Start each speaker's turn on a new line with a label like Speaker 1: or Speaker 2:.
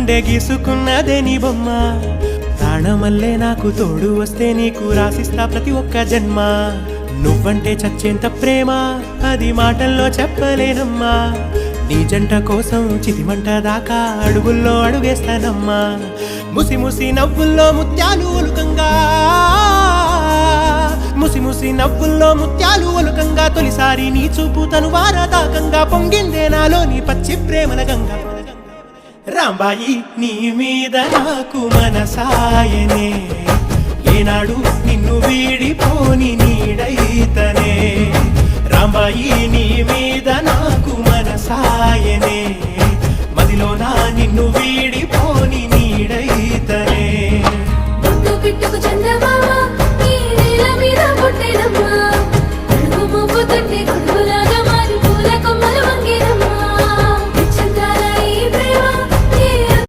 Speaker 1: గుండె గీసుకున్నదే నీ బొమ్మ ప్రాణమల్లే నాకు తోడు వస్తే నీకు రాసిస్తా ప్రతి ఒక్క జన్మ నువ్వంటే చచ్చేంత ప్రేమ అది మాటల్లో చెప్పలేనమ్మా నీ జంట కోసం చితిమంట దాకా అడుగుల్లో అడుగేస్తానమ్మా ముసి ముసి నవ్వుల్లో ముత్యాలు ఒలుకంగా ముసి ముసి నవ్వుల్లో ముత్యాలు ఒలుకంగా తొలిసారి నీ చూపు తను వారదాకంగా పొంగిందే నాలో నీ పచ్చి ప్రేమల గంగా రాంబాయి నీ మీద నాకు మనసాయనే ఏనాడు నిన్ను వీడిపోని నీడైతనే రాంబాయి నీ మీద నాకు మనసాయనే మదిలో నా నిన్ను వీడి